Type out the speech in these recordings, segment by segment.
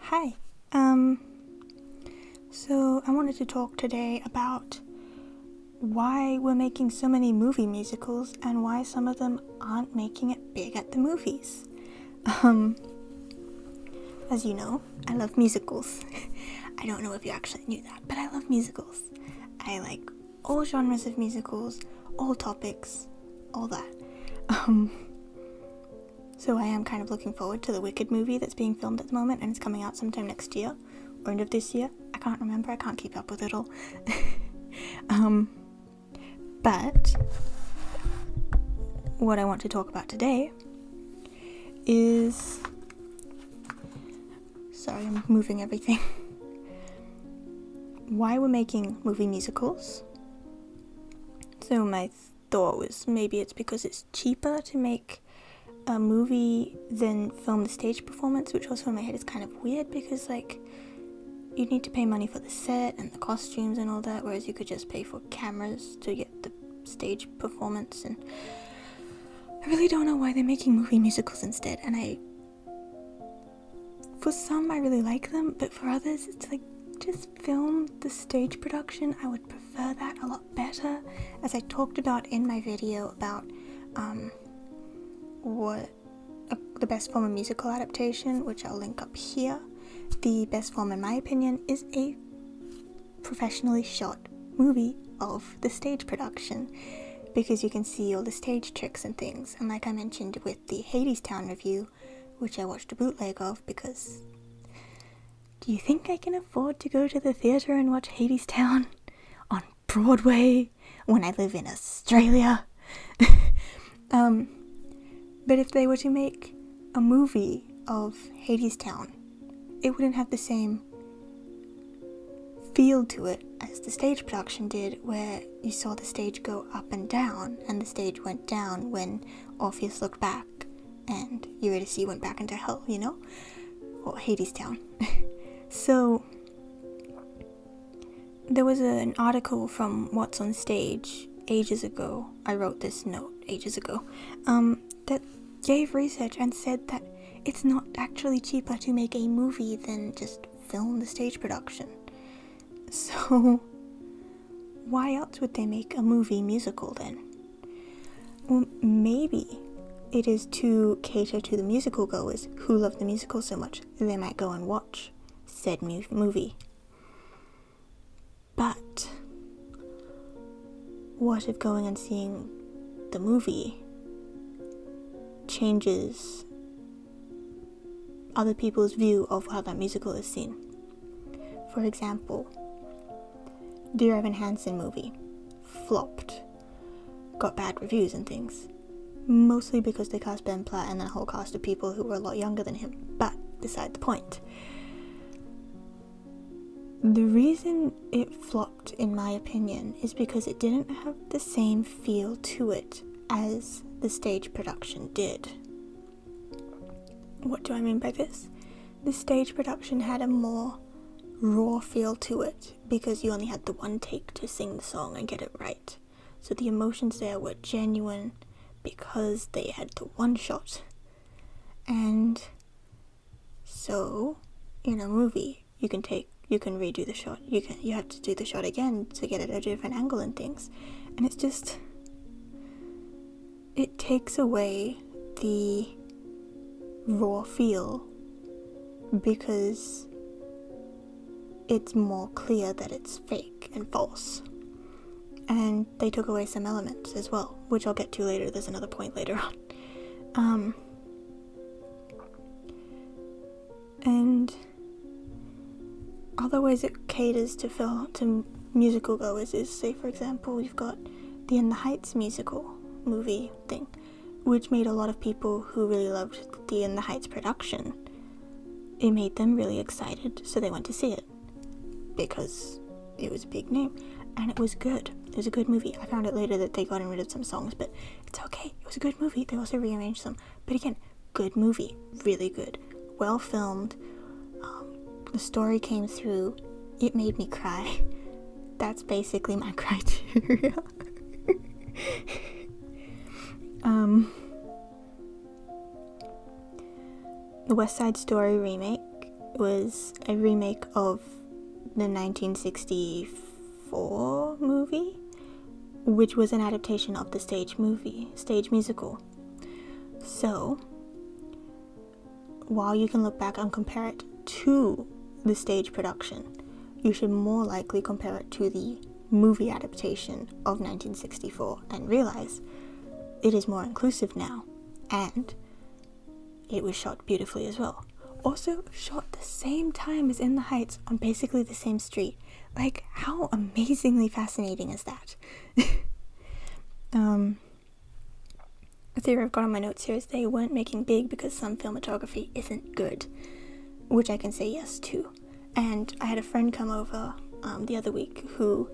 Hi. So I wanted to talk today about why we're making so many movie musicals and why some of them aren't making it big at the movies. As you know, I love musicals. I don't know if you actually knew that, but I love musicals. I like all genres of musicals, all topics, all that. So I am kind of looking forward to the Wicked movie that's being filmed at the moment, and it's coming out sometime next year, or end of this year. I can't remember, I can't keep up with it all. But what I want to talk about today is... Sorry, I'm moving everything. Why we're making movie musicals. So my thought was maybe it's because it's cheaper to make a movie than film the stage performance, which also in my head is kind of weird because you need to pay money for the set and the costumes and all that, whereas you could just pay for cameras to get the stage performance. And I really don't know why they're making movie musicals instead, and for some I really like them, but for others it's like, just film the stage production. I would prefer that a lot better, as I talked about in my video about the best form of musical adaptation, which I'll link up here. The best form, in my opinion, is a professionally shot movie of the stage production, because you can see all the stage tricks and things. And like I mentioned with the Hadestown review, which I watched a bootleg of, because do you think I can afford to go to the theatre and watch Hadestown on Broadway when I live in Australia? But if they were to make a movie of Hadestown, it wouldn't have the same feel to it as the stage production did, where you saw the stage go up and down, and the stage went down when Orpheus looked back and Eurydice went back into hell, you know? Or Hadestown. So, there was an article from What's on Stage ages ago. I wrote this note ages ago, that gave research and said that it's not actually cheaper to make a movie than just film the stage production. So, why else would they make a movie musical then? Well, maybe it is to cater to the musical goers who love the musical so much that they might go and watch said movie. But what if going and seeing the movie changes other people's view of how that musical is seen? For example, Dear Evan Hansen movie flopped, got bad reviews and things, mostly because they cast Ben Platt and then a whole cast of people who were a lot younger than him, but beside the point. The reason it flopped, in my opinion, is because it didn't have the same feel to it as the stage production did. What do I mean by this? The stage production had a more raw feel to it, because you only had the one take to sing the song and get it right. So the emotions there were genuine because they had the one shot. And so, in a movie, you can redo the shot. You have to do the shot again to get it at a different angle and things. And it's just, it takes away the raw feel because it's more clear that it's fake and false. And they took away some elements as well, which I'll get to later. There's another point later on. And other ways it caters to musical goers is, say for example, you've got the In the Heights musical movie thing, which made a lot of people who really loved the In the Heights production, it made them really excited, so they went to see it because it was a big name and it was good. It was a good movie. I found out later that they got rid of some songs, but it's okay. It was a good movie. They also rearranged some, but again, good movie, really good, well filmed. The story came through. It made me cry. That's basically my criteria. The West Side Story remake was a remake of the 1964 movie, which was an adaptation of the stage musical. So, while you can look back and compare it to the stage production, you should more likely compare it to the movie adaptation of 1964 and realize it is more inclusive now, and it was shot beautifully as well. Also shot the same time as In the Heights on basically the same street. Like, how amazingly fascinating is that? A theory I've got on my notes here is they weren't making big because some cinematography isn't good, which I can say yes to. And I had a friend come over the other week who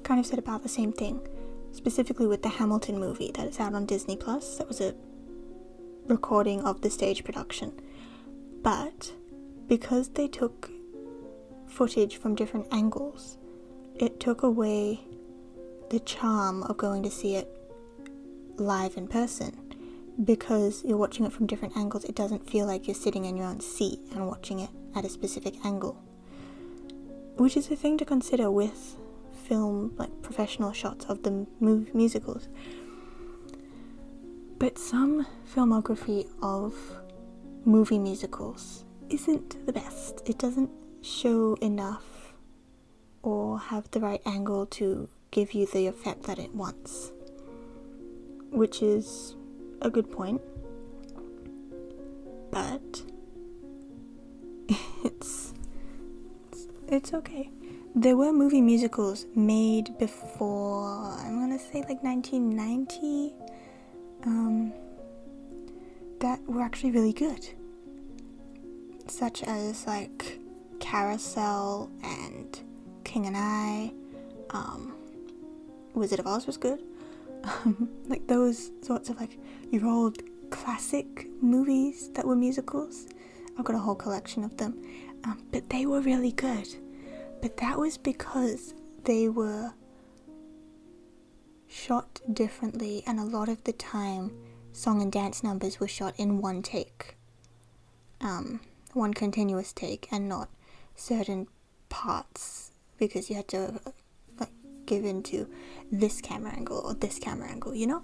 kind of said about the same thing, specifically with the Hamilton movie that is out on Disney+. That was a recording of the stage production. But because they took footage from different angles, it took away the charm of going to see it live in person. Because you're watching it from different angles, it doesn't feel like you're sitting in your own seat and watching it at a specific angle. Which is a thing to consider with film, like professional shots of the musicals. But some filmography of movie musicals isn't the best. It doesn't show enough or have the right angle to give you the effect that it wants, which is a good point, but it's okay. There were movie musicals made before, I'm gonna say like 1990, that were actually really good, such as like Carousel and King and I. Wizard of Oz was good. Like those sorts of like your old classic movies that were musicals. I've got a whole collection of them, but they were really good. But that was because they were shot differently, and a lot of the time song and dance numbers were shot in one take, one continuous take, and not certain parts, because you had to like give into this camera angle or this camera angle, you know?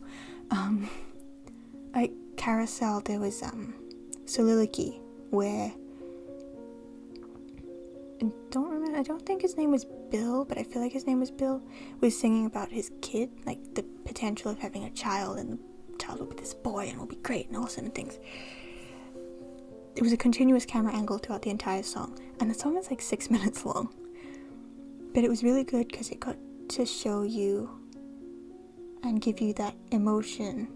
Like Carousel, there was Soliloquy, where I don't think his name was Bill, but I feel like his name was Bill, was singing about his kid, like the potential of having a child, and the child will be this boy and will be great and awesome and things. It was a continuous camera angle throughout the entire song, and the song is like 6 minutes long, but it was really good because it got to show you and give you that emotion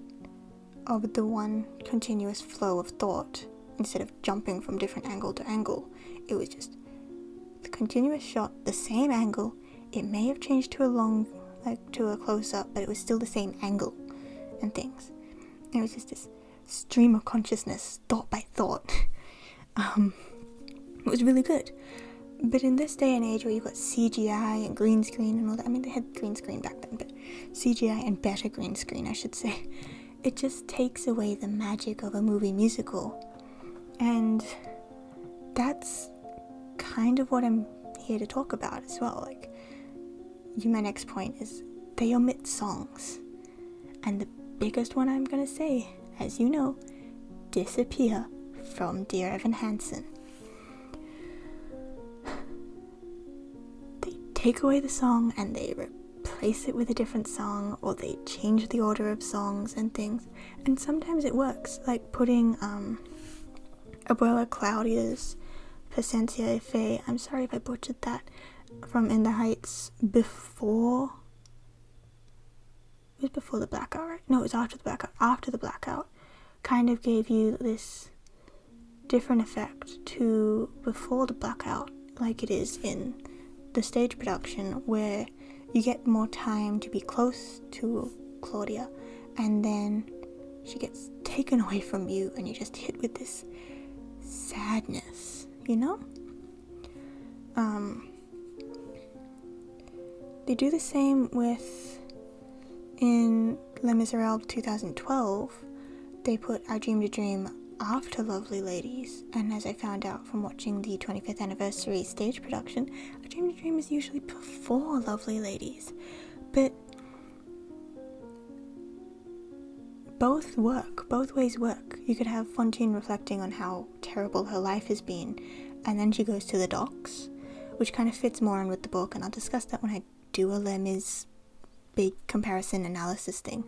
of the one continuous flow of thought instead of jumping from different angle to angle. It was just the continuous shot, the same angle. It may have changed to a close-up, but it was still the same angle and things. It was just this stream of consciousness, thought by thought. It was really good. But in this day and age where you've got CGI and green screen and all that, I mean, they had green screen back then, but CGI and better green screen, I should say, it just takes away the magic of a movie musical. And that's kind of what I'm here to talk about as well. Like, my next point is they omit songs. And the biggest one I'm gonna say, as you know, Disappear from Dear Evan Hansen. They take away the song and they replace it with a different song, or they change the order of songs and things. And sometimes it works, like putting Abuela Claudia's Paciencia Fe, I'm sorry if I butchered that, from In the Heights before. It was before the blackout, right? No, it was after the blackout. After the blackout kind of gave you this different effect to before the blackout, like it is in the stage production, where you get more time to be close to Claudia, and then she gets taken away from you, and you're just hit with this sadness, you know? They do the same with, in Les Miserables 2012, they put I Dreamed a Dream after Lovely Ladies, and as I found out from watching the 25th anniversary stage production, A Dream to Dream is usually before Lovely Ladies. But both ways work. You could have Fontaine reflecting on how terrible her life has been, and then she goes to the docks, which kind of fits more in with the book, and I'll discuss that when I do a Les Mis big comparison analysis thing.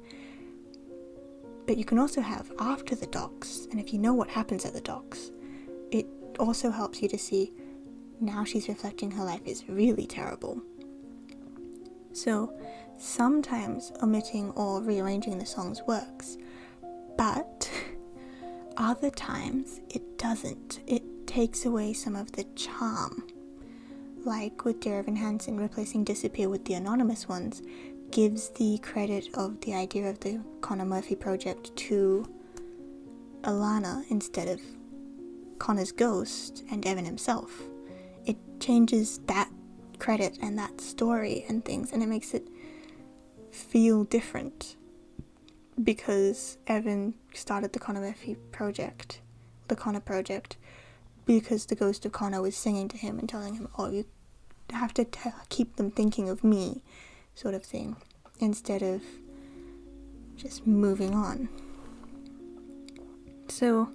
But you can also have after the docks, and if you know what happens at the docks, it also helps you to see now she's reflecting her life is really terrible. So sometimes omitting or rearranging the songs works, but other times it doesn't. It takes away some of the charm. Like with Dear Evan Hansen replacing Disappear with the anonymous ones, gives the credit of the idea of the Connor Murphy project to Alana instead of Connor's ghost and Evan himself. It changes that credit and that story and things, and it makes it feel different because Evan started the Connor Murphy project, the Connor project, because the ghost of Connor was singing to him and telling him, oh, you have to keep them thinking of me, sort of thing, instead of just moving on. So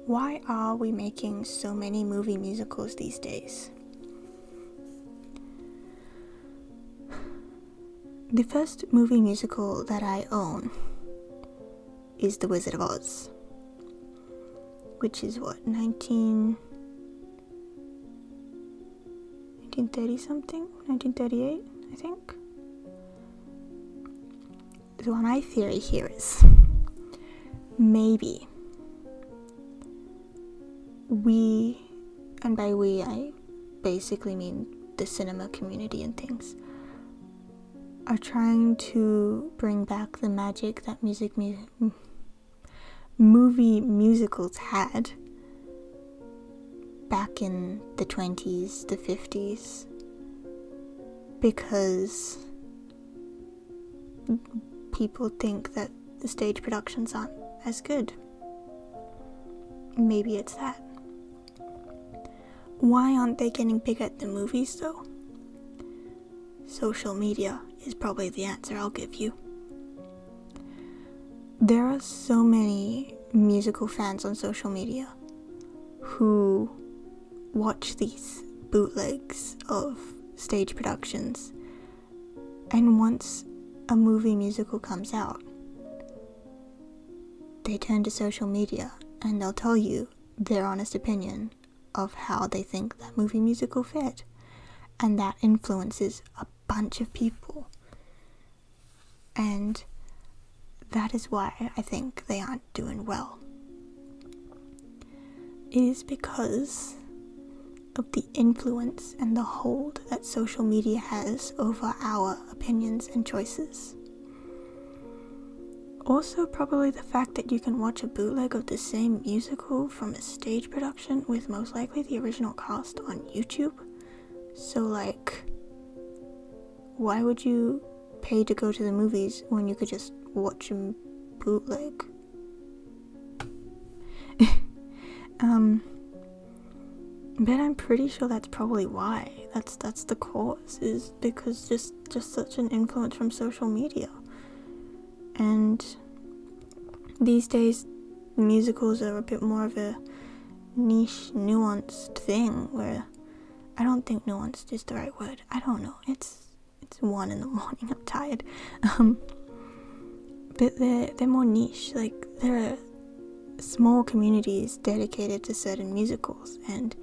why are we making so many movie musicals these days? The first movie musical that I own is The Wizard of Oz, which is what, 1930 something, 1938, I think. So my theory here is maybe we, and by we I basically mean the cinema community and things, are trying to bring back the magic that movie musicals had back in the 20s, the 50s, because people think that the stage productions aren't as good. Maybe it's that. Why aren't they getting bigger at the movies though? Social media is probably the answer I'll give you. There are so many musical fans on social media who watch these bootlegs of stage productions, and once a movie musical comes out, they turn to social media and they'll tell you their honest opinion of how they think that movie musical fared, and that influences a bunch of people, and that is why I think they aren't doing well. It is because of the influence and the hold that social media has over our opinions and choices. Also, probably the fact that you can watch a bootleg of the same musical from a stage production with most likely the original cast on YouTube. So, like, why would you pay to go to the movies when you could just watch a bootleg? But I'm pretty sure that's probably why. That's the cause, is because just such an influence from social media. And these days, musicals are a bit more of a niche, nuanced thing, where I don't think nuanced is the right word. I don't know. It's 1 a.m, I'm tired. But they're more niche. Like, there are small communities dedicated to certain musicals, and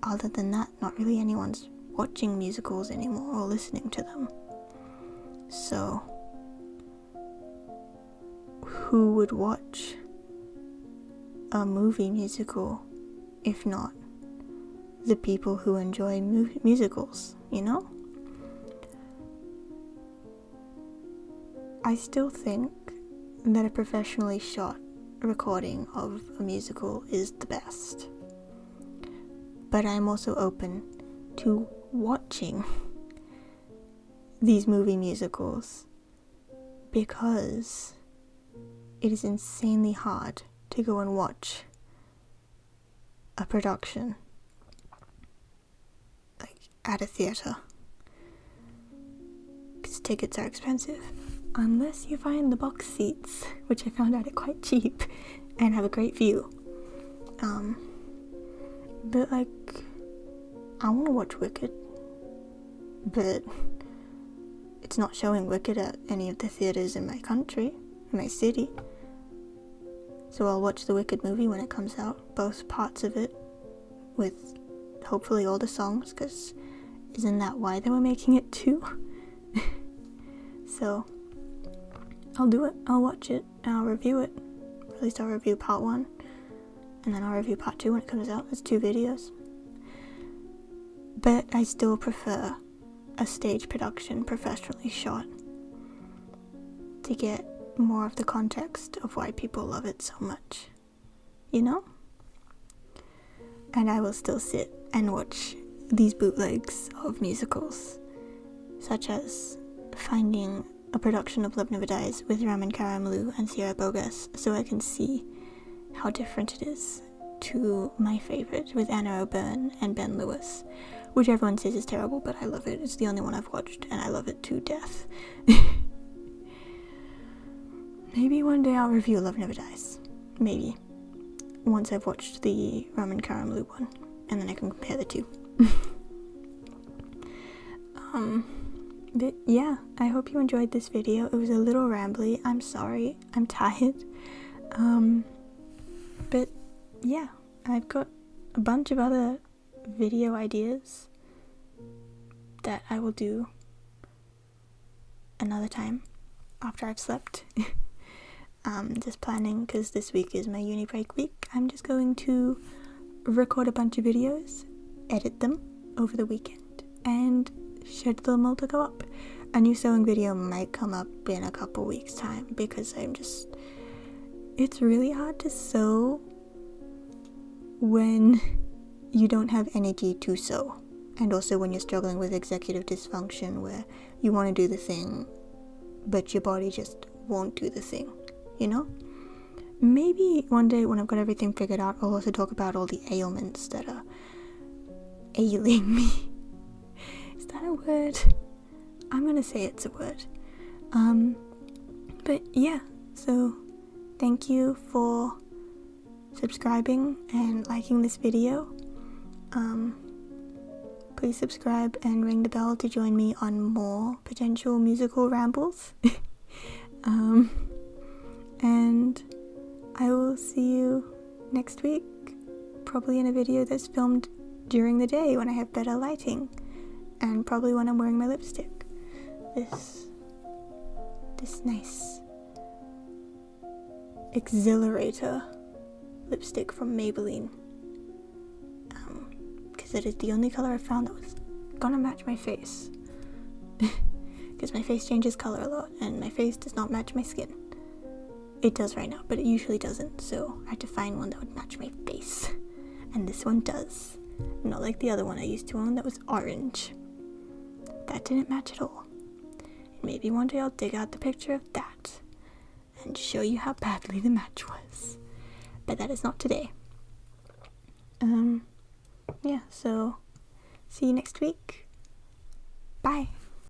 other than that, not really anyone's watching musicals anymore or listening to them. So, who would watch a movie musical if not the people who enjoy musicals, you know? I still think that a professionally shot recording of a musical is the best. But I'm also open to watching these movie musicals because it is insanely hard to go and watch a production like at a theatre, because tickets are expensive unless you find the box seats, which I found out are quite cheap and have a great view. But like, I want to watch Wicked, but it's not showing Wicked at any of the theatres in my country, in my city. So I'll watch the Wicked movie when it comes out, both parts of it, with hopefully all the songs, because isn't that why they were making it too? So I'll do it, I'll watch it, and I'll review it. At least I'll review part 1, and then I'll review part 2 when it comes out. It's 2 videos. But I still prefer a stage production, professionally shot, to get more of the context of why people love it so much, you know? And I will still sit and watch these bootlegs of musicals, such as finding a production of Love Never Dies with Ramin Karimloo and Sierra Bogas, so I can see how different it is to my favourite with Anna O'Byrne and Ben Lewis, which everyone says is terrible, but I love it. It's the only one I've watched, and I love it to death. Maybe one day I'll review Love Never Dies. Maybe. Once I've watched the Ramin Karimloo one, and then I can compare the two. But yeah, I hope you enjoyed this video. It was a little rambly. I'm sorry. I'm tired. But yeah, I've got a bunch of other video ideas that I will do another time after I've slept. Just planning, because this week is my uni break week. I'm just going to record a bunch of videos, edit them over the weekend, and schedule them all to go up. A new sewing video might come up in a couple weeks time, because it's really hard to sew when you don't have energy to sew, and also when you're struggling with executive dysfunction where you want to do the thing but your body just won't do the thing, you know? Maybe one day when I've got everything figured out, I'll also talk about all the ailments that are ailing me. Is that a word? I'm gonna say it's a word. But yeah, so thank you for subscribing and liking this video. Please subscribe and ring the bell to join me on more potential musical rambles. And I will see you next week, probably in a video that's filmed during the day when I have better lighting, and probably when I'm wearing my lipstick. This nice Exhilarator lipstick from Maybelline, because it is the only color I found that was gonna match my face, because my face changes color a lot and my face does not match my skin. It does right now, but it usually doesn't, so I had to find one that would match my face, and this one does, not like the other one I used to own that was orange. That didn't match at all. And maybe one day I'll dig out the picture of that and show you how badly the match was. But that is not today. Yeah, so see you next week. Bye.